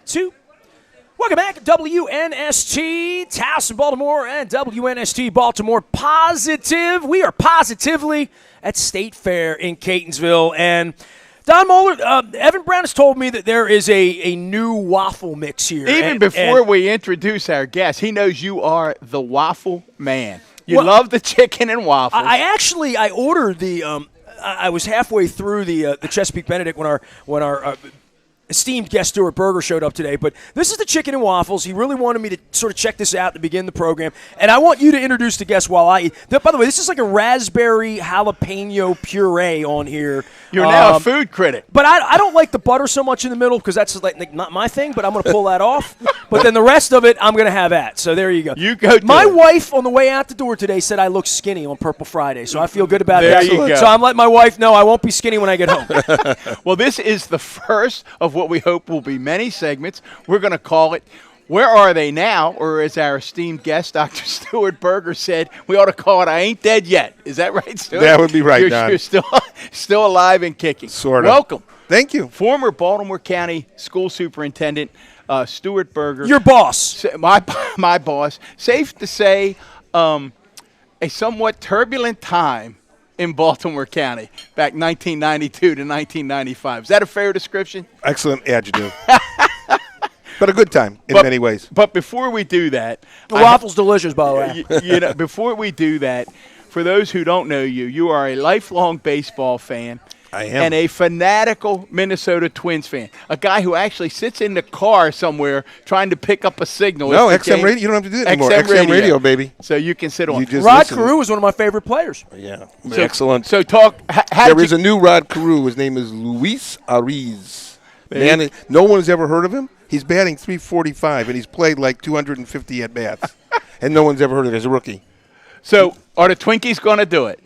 2. Welcome back to WNST, Towson, Baltimore, and WNST Baltimore Positive. We are positively at State Fair in Catonsville. And Don Moeller, Evan Brown has told me that there is a new waffle mix here. Even before we introduce our guest, he knows you are the waffle man. You love the chicken and waffles. I ordered the I was halfway through the Chesapeake Benedict when our esteemed guest Stuart Berger showed up today, but this is the chicken and waffles. He really wanted me to sort of check this out to begin the program, and I want you to introduce the guest while I eat. By the way, this is like a raspberry jalapeno puree on here. You're now a food critic. But I don't like the butter so much in the middle because that's like not my thing, but I'm going to pull that off. But then the rest of it, I'm going to have at. So there you go. You go. My wife on the way out the door today said I look skinny on Purple Friday, so I feel good about there that. You go. So I'm letting my wife know I won't be skinny when I get home. Well, this is the first of what we hope will be many segments. We're going to call it Where Are They Now? Or as our esteemed guest, Dr. Stuart Berger, said, we ought to call it I Ain't Dead Yet. Is that right, Stuart? That would be right, Don. You're still alive and kicking. Sort of. Welcome. Thank you. Former Baltimore County School Superintendent Stuart Berger. Your boss. My boss. Safe to say a somewhat turbulent time in Baltimore County back 1992 to 1995. Is that a fair description? Excellent adjective. But a good time in many ways. But before we do that, the waffle's delicious, by the way. Before we do that, for those who don't know you, you are a lifelong baseball fan. I am. And a fanatical Minnesota Twins fan. A guy who actually sits in the car somewhere trying to pick up a signal. No, XM radio. You don't have to do that anymore. XM radio, baby. So you can sit on. Rod Carew was one of my favorite players. Yeah. Excellent. So talk. There is a new Rod Carew. His name is Luis Ariz. Man, no one has ever heard of him. He's batting .345, and he's played like 250 at-bats. And no one's ever heard of him as a rookie. So are the Twinkies going to do it?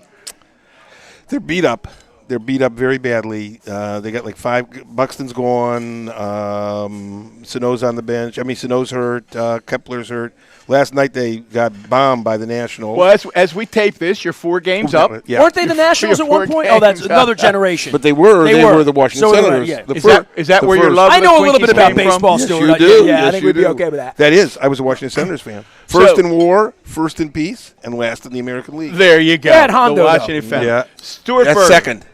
They're beat up. They're beat up very badly. They got like 5. Buxton's gone. Sano's on the bench. I mean, Sano's hurt. Kepler's hurt. Last night they got bombed by the Nationals. Well, as we tape this, you're 4 games up. Yeah. Weren't they the Nationals at one point? Oh, that's another generation. But they were the Washington Senators. Is that where your love I of the know a little Twinkies bit about came baseball from? still. Yes, you do. Yeah, I think we'd be okay with that. That is. I was a Washington Senators fan. First in war, first in peace, and last in the American League. There you go. Yeah, at Hondo, the Washington fan. Yeah. Stuart That's Berger. second.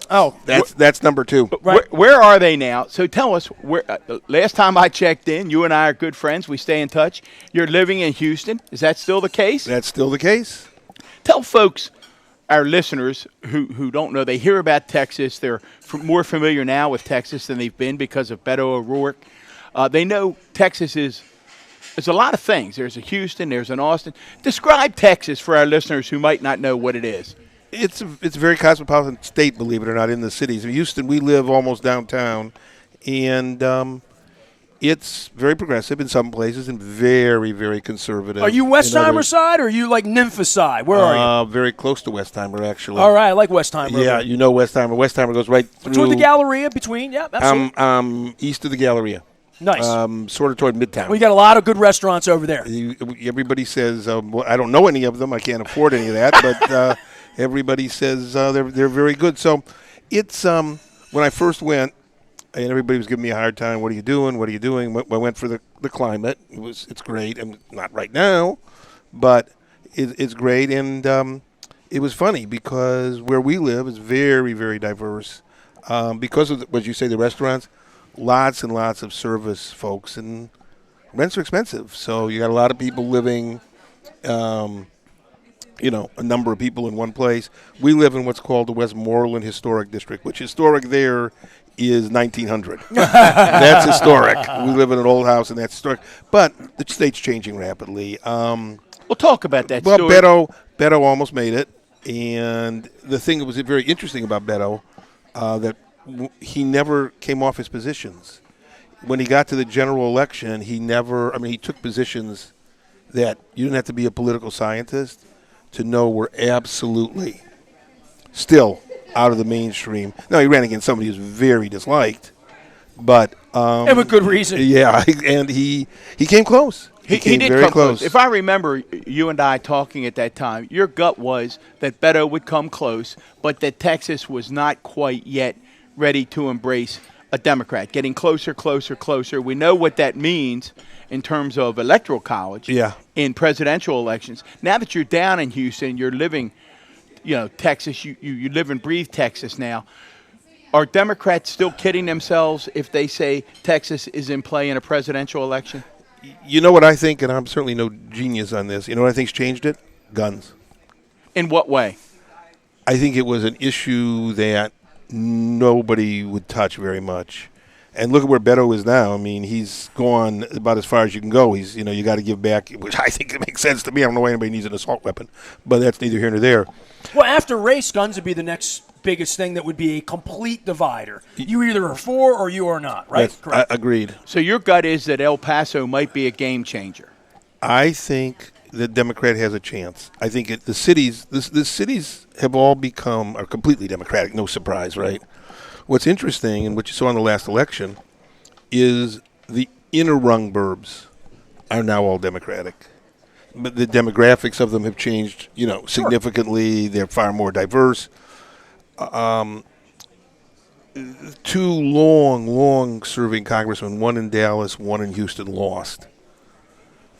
Oh, that's number 2. Right. Where are they now? So tell us, last time I checked in, you and I are good friends. We stay in touch. You're living in Houston. Is that still the case? That's still the case. Tell folks, our listeners who don't know, they hear about Texas. They're more familiar now with Texas than they've been because of Beto O'Rourke. They know Texas is a lot of things. There's a Houston. There's an Austin. Describe Texas for our listeners who might not know what it is. It's a very cosmopolitan state, believe it or not, in the cities. In Houston, we live almost downtown, and it's very progressive in some places and very, very conservative. Are you Westheimer side or are you like Nympha side? Where are you? Very close to Westheimer, actually. All right, I like Westheimer. Yeah, you know Westheimer. Westheimer goes right through. Toward the Galleria, yeah, absolutely. East of the Galleria. Nice. Sort of toward Midtown. We got a lot of good restaurants over there. Everybody says, I don't know any of them. I can't afford any of that, but everybody says they're very good. So it's when I first went, and everybody was giving me a hard time. What are you doing? What are you doing? I went for the climate. It's great. And not right now, but it's great. And it was funny because where we live is very, very diverse. Because of what you say, the restaurants, lots and lots of service folks, and rents are expensive. So you got a lot of people living, a number of people in one place. We live in what's called the Westmoreland Historic District, which historic there is 1900. That's historic. We live in an old house, and that's historic. But the state's changing rapidly. We'll talk about that. Well, Beto almost made it, and the thing that was very interesting about Beto, that he never came off his positions. When he got to the general election, he took positions that you didn't have to be a political scientist to know were absolutely still out of the mainstream. Now, he ran against somebody who's very disliked, but and with good reason. Yeah, and he came close. He came did very come close. If I remember you and I talking at that time, your gut was that Beto would come close, but that Texas was not quite yet ready to embrace a Democrat, getting closer, closer, closer. We know what that means in terms of electoral college in presidential elections. Now that you're down in Houston, you're living, Texas, you live and breathe Texas now. Are Democrats still kidding themselves if they say Texas is in play in a presidential election? You know what I think, and I'm certainly no genius on this. You know what I think's changed it? Guns. In what way? I think it was an issue that nobody would touch very much. And look at where Beto is now. I mean, he's gone about as far as you can go. He's, you got to give back, which I think it makes sense to me. I don't know why anybody needs an assault weapon, but that's neither here nor there. Well, after race, guns would be the next biggest thing that would be a complete divider. You either are for or you are not, right? Correct. Agreed. So your gut is that El Paso might be a game changer. I think the Democrat has a chance. I think the cities have all are completely Democratic. No surprise, right? What's interesting, and what you saw in the last election, is the inner rung burbs are now all Democratic. But the demographics of them have changed, significantly. They're far more diverse. Two long-serving congressmen, one in Dallas, one in Houston, lost.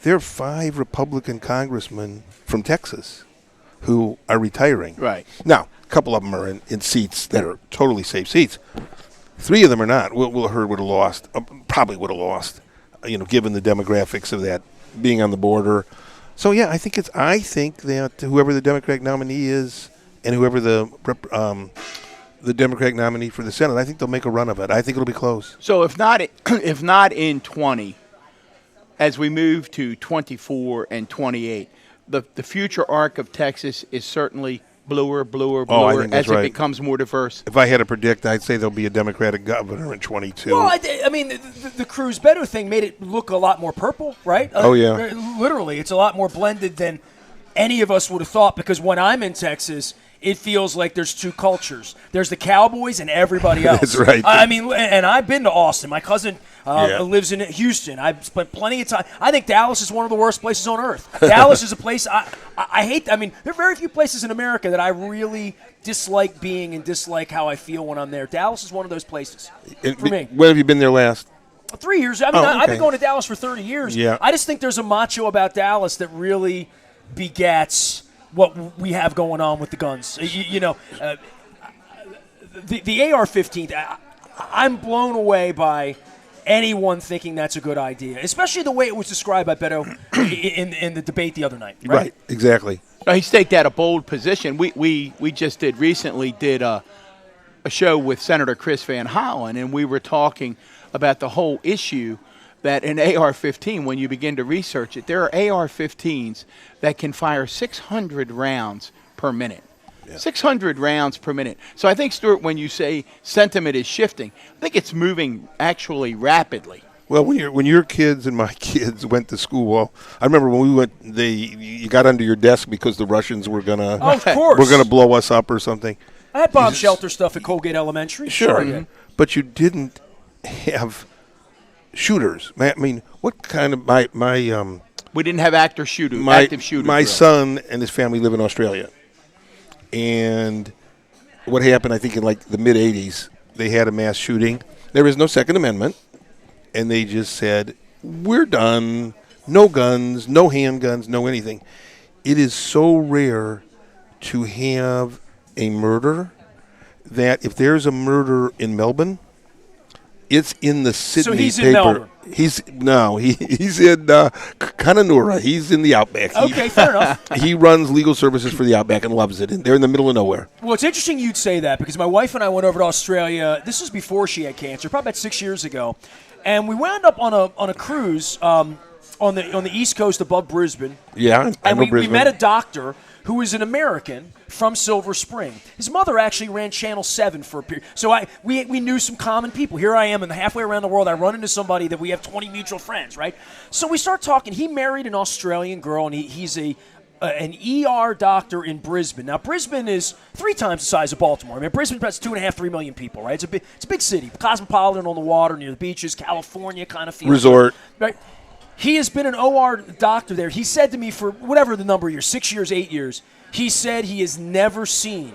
There are 5 Republican congressmen from Texas who are retiring. Right. Now, a couple of them are in seats that are totally safe seats. 3 of them are not. Will Hurd would have lost, probably would have lost, given the demographics of that being on the border. So, yeah, I think that whoever the Democratic nominee is and whoever the Democratic nominee for the Senate, I think they'll make a run of it. I think it'll be close. So if not in 20, as we move to 24 and 28, the future arc of Texas is certainly bluer as it becomes more diverse. If I had to predict, I'd say there'll be a Democratic governor in 22. Well, I mean, the Cruz Beto thing made it look a lot more purple, right? Oh, yeah. Literally, it's a lot more blended than any of us would have thought, because when I'm in Texas, it feels like there's 2 cultures. There's the Cowboys and everybody else. That's right. I mean, and I've been to Austin. My cousin lives in Houston. I've spent plenty of time. I think Dallas is one of the worst places on earth. Dallas is a place I hate. I mean, there are very few places in America that I really dislike being and dislike how I feel when I'm there. Dallas is one of those places for me. When have you been there last? 3 years. I mean, I've been going to Dallas for 30 years. Yeah. I just think there's a macho about Dallas that really begats what we have going on with the guns. The AR-15, I'm blown away by anyone thinking that's a good idea, especially the way it was described by Beto in the debate the other night. Right, exactly. He staked out a bold position. We just recently did a show with Senator Chris Van Hollen, and we were talking about the whole issue that an AR-15, when you begin to research it, there are AR-15s that can fire 600 rounds per minute. Yeah. 600 rounds per minute. So I think, Stuart, when you say sentiment is shifting, I think it's moving actually rapidly. Well, when your kids and my kids went to school, well, I remember when we went, you got under your desk because the Russians were gonna blow us up or something. I had bomb shelter stuff at Colgate Elementary. Sure, mm-hmm. But you didn't have shooters. I mean, what kind of we didn't have active shooters. My son and his family live in Australia, and what happened? I think in like the mid '80s, they had a mass shooting. There is no Second Amendment, and they just said, "We're done. No guns, no handguns, no anything." It is so rare to have a murder that if there's a murder in Melbourne, it's in the Sydney paper. So he's in Melbourne. He's in Kananura. He's in the Outback. Okay, fair enough. He runs legal services for the Outback and loves it. And they're in the middle of nowhere. Well, it's interesting you'd say that because my wife and I went over to Australia. This was before she had cancer, probably about 6 years ago, and we wound up on a cruise on the east coast above Brisbane. Yeah, I know Brisbane. We met a doctor who is an American from Silver Spring. His mother actually ran Channel 7 for a period. So we knew some common people. Here I am, and halfway around the world, I run into somebody that we have 20 mutual friends, right? So we start talking. He married an Australian girl, and he's an ER doctor in Brisbane. Now, Brisbane is 3 times the size of Baltimore. I mean, Brisbane has 2.5, 3 million people, right? It's a big city. Cosmopolitan on the water, near the beaches, California kind of feel. Resort. Right? He has been an OR doctor there. He said to me for whatever the number of years, 6 years, 8 years, he said he has never seen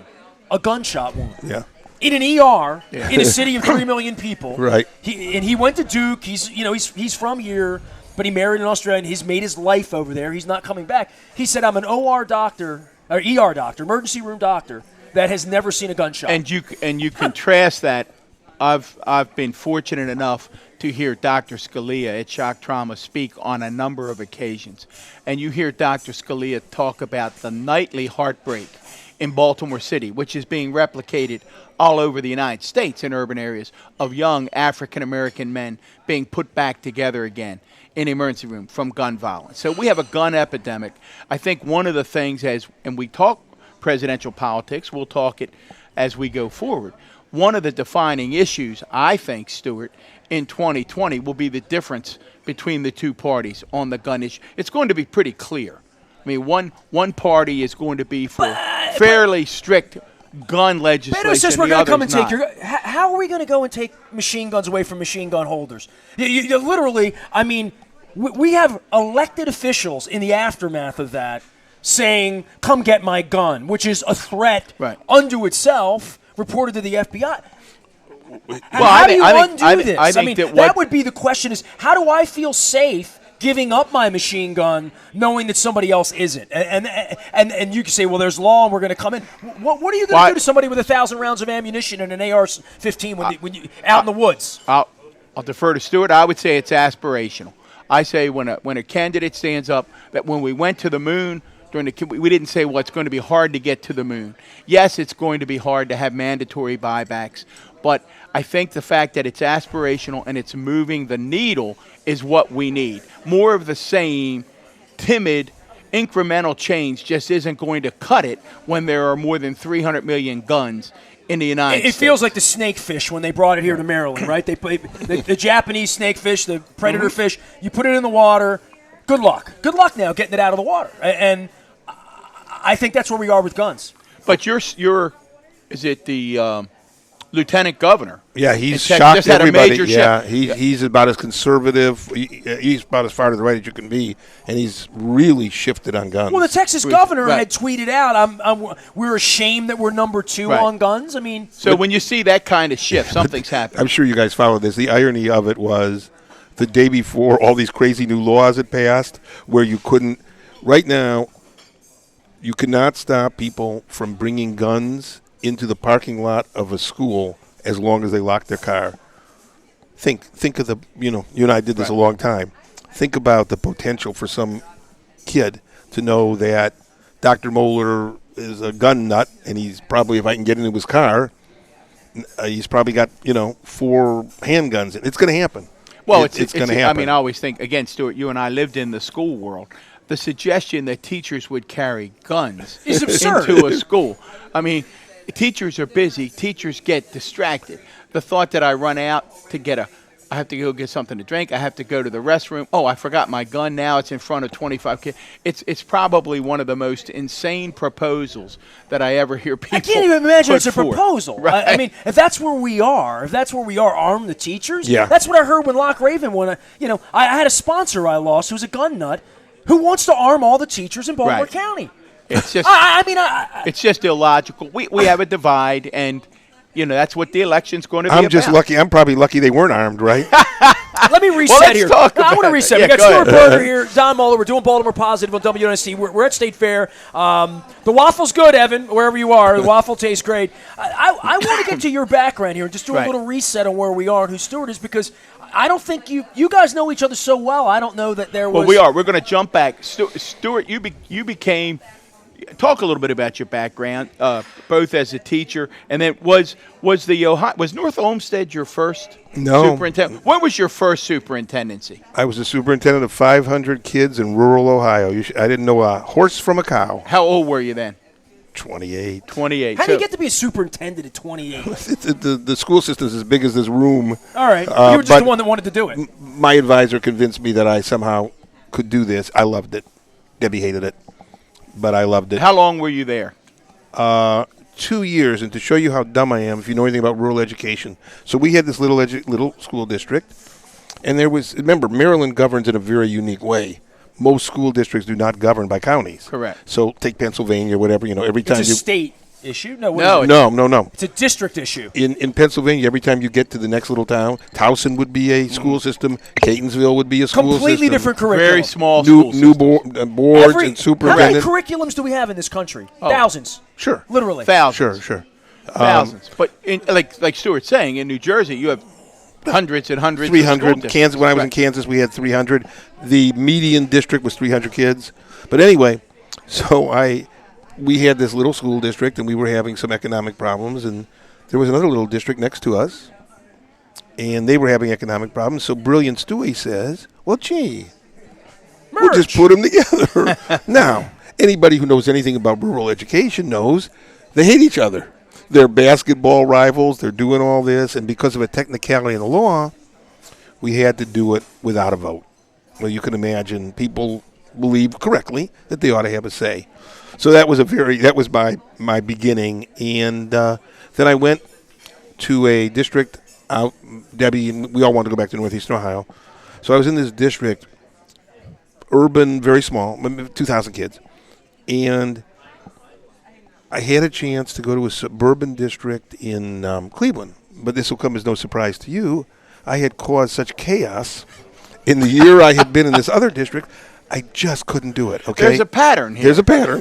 a gunshot wound. Yeah. in an ER in a city of 3 million people. Right. He went to Duke. He's from here, but he married an Australian. He's made his life over there. He's not coming back. He said, I'm an ER doctor, emergency room doctor, that has never seen a gunshot. And you contrast that. I've been fortunate enough to hear Dr. Scalia at Shock Trauma speak on a number of occasions. And you hear Dr. Scalia talk about the nightly heartbreak in Baltimore City, which is being replicated all over the United States in urban areas, of young African-American men being put back together again in the emergency room from gun violence. So we have a gun epidemic. I think one of the things, and we talk presidential politics, we'll talk it as we go forward. One of the defining issues, I think, Stuart, in 2020 will be the difference between the two parties on the gun issue. It's going to be pretty clear. I mean, one party is going to be for fairly strict gun legislation. Beto says we're going to come and take your. How are we going to go and take machine guns away from machine gun holders? You literally, I mean, we have elected officials in the aftermath of that saying, "Come get my gun," which is a threat unto itself, reported to the FBI. How do you undo this? I mean, that would be the question: is how do I feel safe giving up my machine gun, knowing that somebody else isn't? And you can say, well, there's law, and we're going to come in. What are you going to do to somebody with 1,000 rounds of ammunition and an AR-15 when you out in the woods? I'll defer to Stuart. I would say it's aspirational. I say when a candidate stands up that when we went to the moon, we didn't say, well, it's going to be hard to get to the moon. Yes, it's going to be hard to have mandatory buybacks, but I think the fact that it's aspirational and it's moving the needle is what we need. More of the same timid, incremental change just isn't going to cut it when there are more than 300 million guns in the United States. It feels like the snakefish when they brought it here to Maryland, right? They put the Japanese snakefish, the predator fish, you put it in the water, good luck. Good luck now getting it out of the water. And I think that's where we are with guns. But you're is it the lieutenant governor? Yeah, he's shocked everybody. Yeah, he's about as conservative. He's about as far to the right as you can be, and he's really shifted on guns. Well, the Texas governor had tweeted out, "We're ashamed that we're number 2 on guns." I mean, so when you see that kind of shift, something's happening. I'm sure you guys followed this. The irony of it was the day before all these crazy new laws had passed, where you couldn't. Right now, you cannot stop people from bringing guns into the parking lot of a school as long as they lock their car. Think of the, you and I did this a long time. Think about the potential for some kid to know that Dr. Moeller is a gun nut, and he's probably, if I can get into his car, he's probably got, 4 handguns. It's going to happen. Well, it's going to happen. I mean, I always think, again, Stuart, you and I lived in the school world. The suggestion that teachers would carry guns is absurd into a school. I mean, teachers are busy. Teachers get distracted. The thought that I run out to I have to go get something to drink. I have to go to the restroom. Oh, I forgot my gun. Now it's in front of 25 kids. It's probably one of the most insane proposals that I ever hear people. I can't even imagine it's a forth. Proposal. Right. I mean, if that's where we are, arm the teachers. Yeah. That's what I heard when Loch Raven. When I had a sponsor I lost who's a gun nut who wants to arm all the teachers in Baltimore County. It's just. It's just illogical. We have a divide, and that's what the election's going to be. I'm just lucky. I'm probably lucky they weren't armed, right? Let me reset here. I want to reset. We got Stuart Berger here, Don Muller. We're doing Baltimore Positive on WNST. We're at State Fair. The waffle's good, Evan, wherever you are. The waffle tastes great. I want to get to your background here and just do a little reset on where we are and who Stuart is, because I don't think you guys know each other so well. I don't know that there was. Well, we are. We're going to jump back. Stuart, you became. Talk a little bit about your background, both as a teacher and then was North Olmsted your first superintendent? When was your first superintendency? I was a superintendent of 500 kids in rural Ohio. I didn't know a horse from a cow. How old were you then? 28. 28. How do you get to be a superintendent at 28? The school system is as big as this room. All right. You were just the one that wanted to do it. My advisor convinced me that I somehow could do this. I loved it. Debbie hated it, but I loved it. How long were you there? 2 years, and to show you how dumb I am, if you know anything about rural education. So we had this little school district, and remember, Maryland governs in a very unique way. Most school districts do not govern by counties. Correct. So take Pennsylvania, whatever, every time it's a state. issue? No, No. It's a district issue. In Pennsylvania, every time you get to the next little town, Towson would be a school system. Catonsville would be a school system. Completely different curriculum. Very small New boards and superintendent. How many curriculums do we have in this country? Thousands. Sure. Literally. Thousands. Sure. Thousands. But like Stuart's saying, in New Jersey, you have hundreds and hundreds. 300. Of Kansas. When I was in Kansas, we had 300. The median district was 300 kids. But anyway, so we had this little school district, and we were having some economic problems, and there was another little district next to us, and they were having economic problems. So brilliant Stewie says, well, gee, we'll just put them together. Now, anybody who knows anything about rural education knows they hate each other. They're basketball rivals. They're doing all this, and because of a technicality in the law, we had to do it without a vote. Well, you can imagine people believe correctly that they ought to have a say. So that was my beginning, and then I went to a district out. Debbie and we all wanted to go back to Northeastern Ohio, so I was in this district, urban, very small, 2,000 kids, and I had a chance to go to a suburban district in Cleveland. But this will come as no surprise to you. I had caused such chaos in the year I had been in this other district. I just couldn't do it, okay? There's a pattern here. There's a pattern.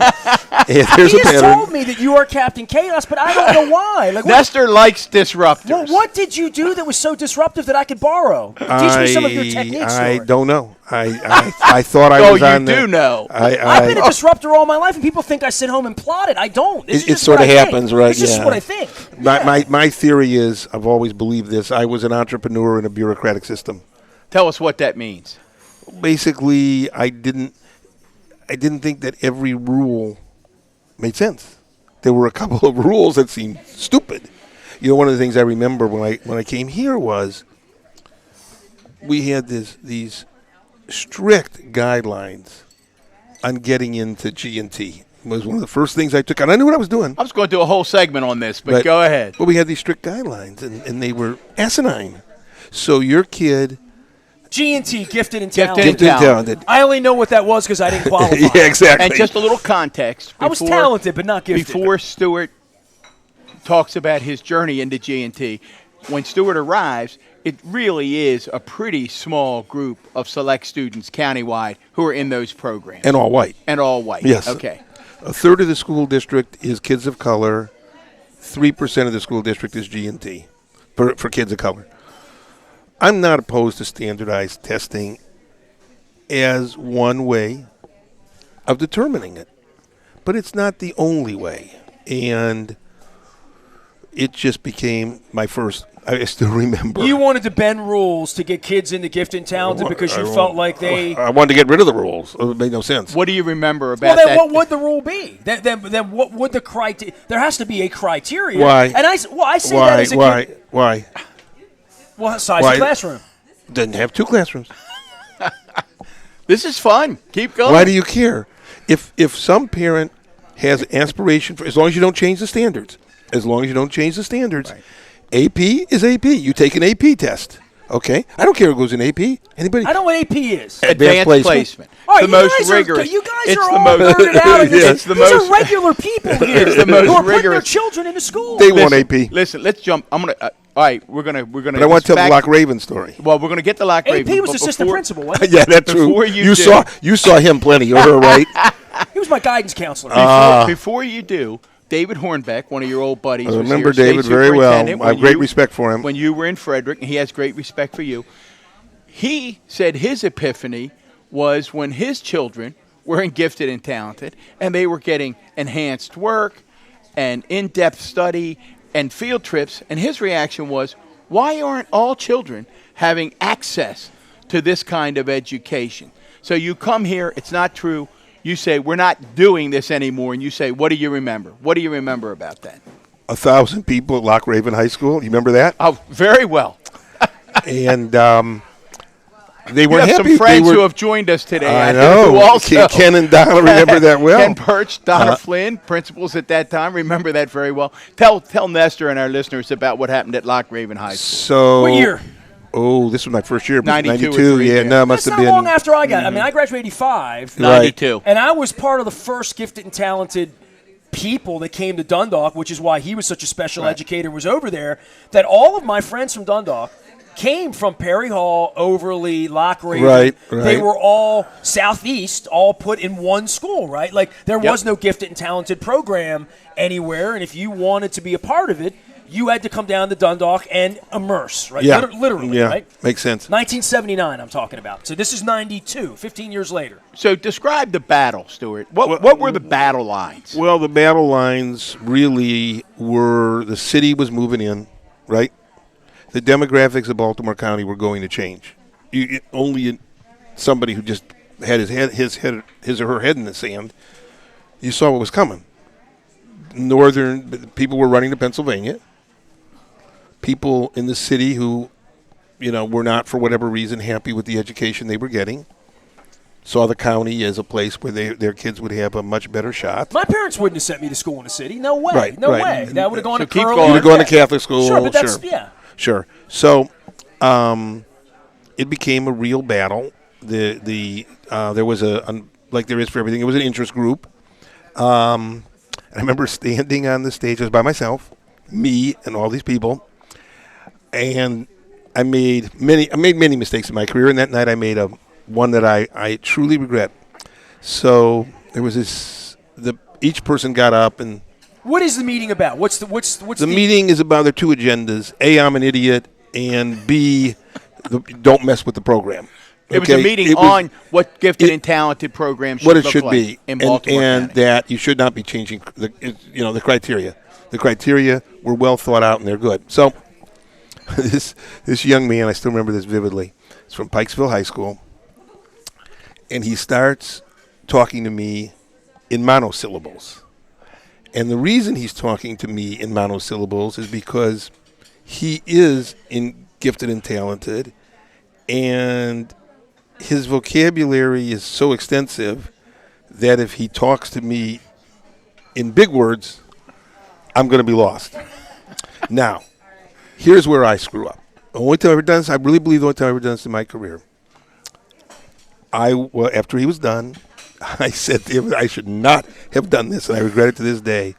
He has told me that you are Captain Chaos, but I don't know why. Like, Nestor likes disruptors. Well, what did you do that was so disruptive that I could borrow? Teach me some of your techniques. I don't know. I thought I was on there. Oh, you do know. I've been a disruptor all my life, and people think I sit home and plot it. I don't. It sort of happens, right? It's just what I think. My theory is, I've always believed this, I was an entrepreneur in a bureaucratic system. Tell us what that means. Basically, I didn't think that every rule made sense. There were a couple of rules that seemed stupid. You know, one of the things I remember when I came here was we had these strict guidelines on getting into G&T. It was one of the first things I took on. I knew what I was doing. I was going to do a whole segment on this, but go ahead. But we had these strict guidelines, and they were asinine. So your kid... G&T, gifted and talented. I only know what that was because I didn't qualify. Yeah, exactly. And just a little context. I was talented, but not gifted. Before Stuart talks about his journey into G&T, when Stuart arrives, it really is a pretty small group of select students countywide who are in those programs. And all white. Yes. Okay. A third of the school district is kids of color. 3% of the school district is G&T for kids of color. I'm not opposed to standardized testing as one way of determining it, but it's not the only way. And it just became my first, I still remember. You wanted to bend rules to get kids into gifted and talented because you felt like they... I wanted to get rid of the rules. It made no sense. What do you remember about that? Well, then what would the rule be? Then what would the criteria... There has to be a criteria. Why? And I say that as a kid. Why? Well, size of classroom. Didn't have 2 classrooms. This is fun. Keep going. Why do you care? If some parent has aspiration for, as long as you don't change the standards, right. AP is AP. You take an AP test. Okay? I don't care who goes in AP. Anybody? I know what AP is. Advanced placement. All right, the most rigorous. You guys are all nerded out. These are regular people here. It's the most who are putting rigorous. their children into school. They want AP. Listen, let's jump. I'm gonna. All right, we're gonna. But I want to tell the Loch Raven story. Well, we're gonna get the Loch Raven. AP was assistant principal, wasn't Yeah, that's true. You saw him plenty, or her, right? He was my guidance counselor. Before you do, David Hornbeck, one of your old buddies. I remember David very well. I have great respect for him. When you were in Frederick, and he has great respect for you. He said his epiphany was when his children were in gifted and talented, and they were getting enhanced work and in-depth study and field trips, and his reaction was, why aren't all children having access to this kind of education? So you come here, it's not true. You say, we're not doing this anymore, and you say, what do you remember? What do you remember about that? 1,000 people at Loch Raven High School. You remember that? Oh, very well. And they were happy. Some friends who have joined us today. I know. Who also Ken and Donna remember that well. Ken Perch, Donna Flynn, principals at that time, remember that very well. Tell Nestor and our listeners about what happened at Loch Raven High School. So, what year? Oh, this was my first year. 92. Yeah, no, it must have been. That's not long after I got. I mean, I graduated 85. 92. And I was part of the first gifted and talented people that came to Dundalk, which is why he was such a special educator, was over there, that all of my friends from Dundalk came from Perry Hall, Overley, Loch Raven. Right. They were all Southeast, all put in one school, right? Like, there was no gifted and talented program anywhere, and if you wanted to be a part of it, you had to come down to Dundalk and immerse, right? Yeah. Literally, right? Makes sense. 1979 I'm talking about. So this is 92, 15 years later. So describe the battle, Stuart. What were the battle lines? Well, the battle lines really were the city was moving in, right? The demographics of Baltimore County were going to change. Only somebody who just had his or her head in the sand, you saw what was coming. Northern people were running to Pennsylvania. People in the city who, were not for whatever reason happy with the education they were getting, saw the county as a place where their kids would have a much better shot. My parents wouldn't have sent me to school in the city. No way. Right, no right. way. That would have gone So to keep Curly. going. You would have gone to Catholic school. Sure, but that's, yeah. Sure. So, it became a real battle. There was like there is for everything. It was an interest group. I remember standing on the stage. I was by myself, me and all these people, and I made many mistakes in my career. And that night, I made one that I truly regret. So there was each person got up and. What is the meeting about? What's the meeting is about their two agendas. A, I'm an idiot, and B, don't mess with the program. It was a meeting on what gifted and talented programs should what it look should like be in Baltimore and County. that you should not be changing the criteria. The criteria were well thought out and they're good. So this young man, I still remember this vividly. He's from Pikesville High School, and he starts talking to me in monosyllables. And the reason he's talking to me in monosyllables is because he is gifted and talented, and his vocabulary is so extensive that if he talks to me in big words, I'm going to be lost. Now, here's where I screw up. The only time I've ever done this, I really believe the only time I've ever done this in my career. After he was done, I said to him, I should not have done this, and I regret it to this day.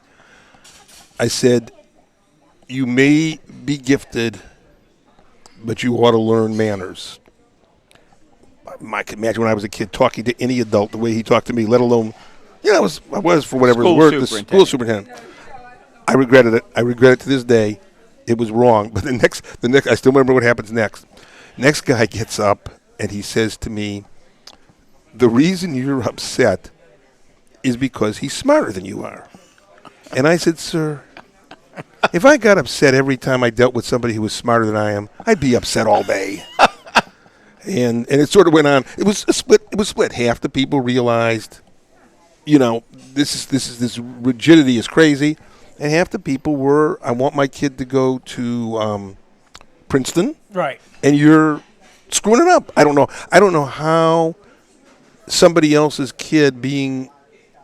I said, you may be gifted, but you ought to learn manners. I can imagine when I was a kid talking to any adult the way he talked to me, let alone, I was for whatever the word, the school superintendent. I regretted it. I regret it to this day. It was wrong. But the next, I still remember what happens next. Next guy gets up and he says to me, the reason you're upset is because he's smarter than you are. And I said, sir, if I got upset every time I dealt with somebody who was smarter than I am, I'd be upset all day. And it sort of went on. It was split. It was split. Half the people realized, this rigidity is crazy, and half the people were, I want my kid to go to Princeton, right? And you're screwing it up. I don't know how somebody else's kid being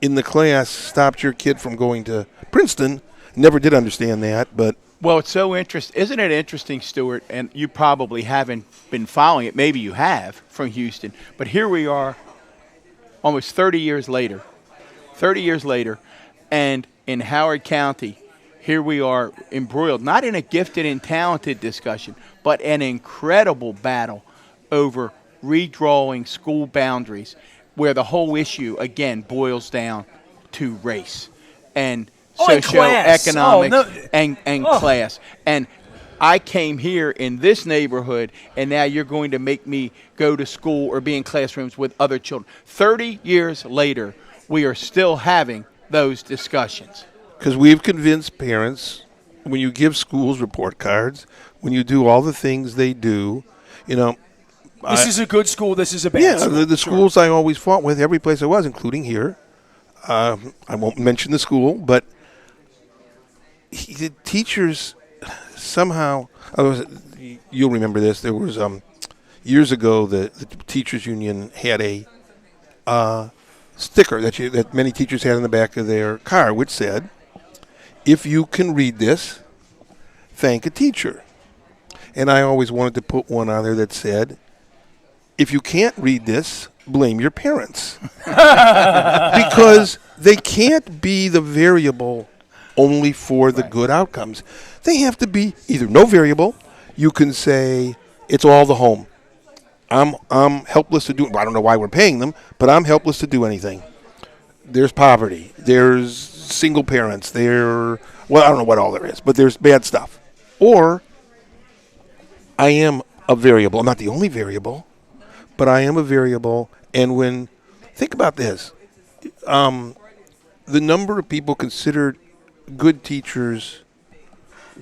in the class stopped your kid from going to Princeton. Never did understand that, but. Well, it's so interesting. Isn't it interesting, Stuart? And you probably haven't been following it. Maybe you have from Houston. But here we are almost 30 years later. 30 years later. And in Howard County, here we are embroiled, not in a gifted and talented discussion, but an incredible battle over redrawing school boundaries where the whole issue, again, boils down to race and socioeconomics and class. And I came here in this neighborhood, and now you're going to make me go to school or be in classrooms with other children. 30 years later, we are still having those discussions. Because we've convinced parents, when you give schools report cards, when you do all the things they do, this is a good school, this is a bad school. Yeah, the schools I always fought with, every place I was, including here. I won't mention the school, but the teachers somehow, you'll remember this, there was years ago the teachers union had a sticker that many teachers had in the back of their car, which said, if you can read this, thank a teacher. And I always wanted to put one on there that said, if you can't read this, blame your parents. Because they can't be the variable only for the good outcomes. They have to be either no variable. You can say it's all the home. I'm helpless to do. I don't know why we're paying them, but I'm helpless to do anything. There's poverty. There's single parents. I don't know what all there is, but there's bad stuff. Or I am a variable. I'm not the only variable, but I am a variable. And think about this, the number of people considered good teachers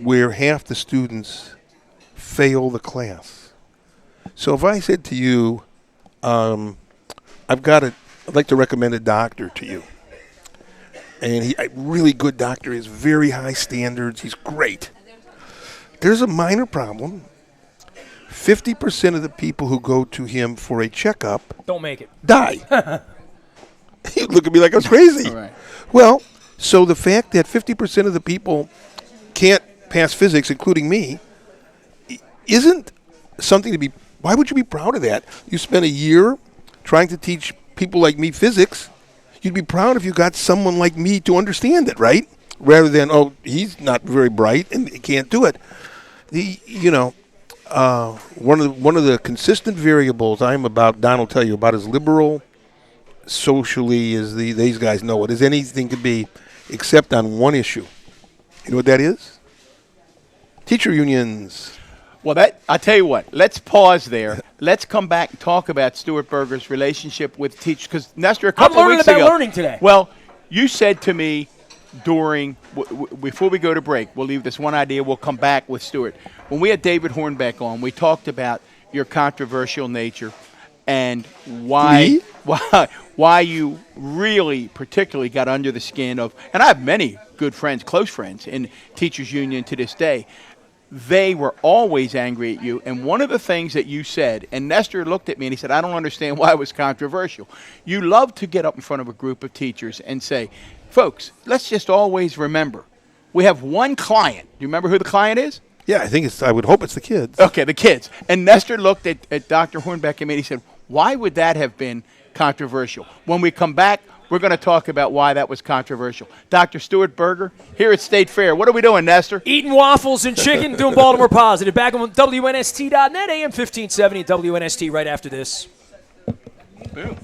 where half the students fail the class. So if I said to you, I'd like to recommend a doctor to you. And a really good doctor is very high standards. He's great. There's a minor problem. 50% of the people who go to him for a checkup don't make it. Die. You look at me like I was crazy. Right. Well, so the fact that 50% of the people can't pass physics, including me, isn't something to be. Why would you be proud of that? You spent a year trying to teach people like me physics. You'd be proud if you got someone like me to understand it, right? Rather than, he's not very bright and he can't do it. One of the consistent variables I'm about, Don will tell you, about as liberal socially as these guys know it, as anything could be, except on one issue. You know what that is? Teacher unions. Well, I tell you what. Let's pause there. Let's come back and talk about Stuart Berger's relationship with teachers. Because Nestor, a couple weeks ago, I'm learning about learning today. Well, you said to me before we go to break, we'll leave this one idea. We'll come back with Stuart. When we had David Hornbeck on, we talked about your controversial nature and why you really particularly got under the skin of. And I have many good friends, close friends in teachers union to this day. They were always angry at you. And one of the things that you said, and Nestor looked at me and he said, I don't understand why it was controversial. You love to get up in front of a group of teachers and say, folks, let's just always remember, we have one client. Do you remember who the client is? Yeah, I would hope it's the kids. Okay, the kids. And Nestor looked at Dr. Hornbeck and me and he said, why would that have been controversial? When we come back, we're going to talk about why that was controversial. Dr. Stuart Berger, here at State Fair. What are we doing, Nestor? Eating waffles and chicken, doing Baltimore Positive. Back on WNST.net, AM 1570, WNST right after this. Boom.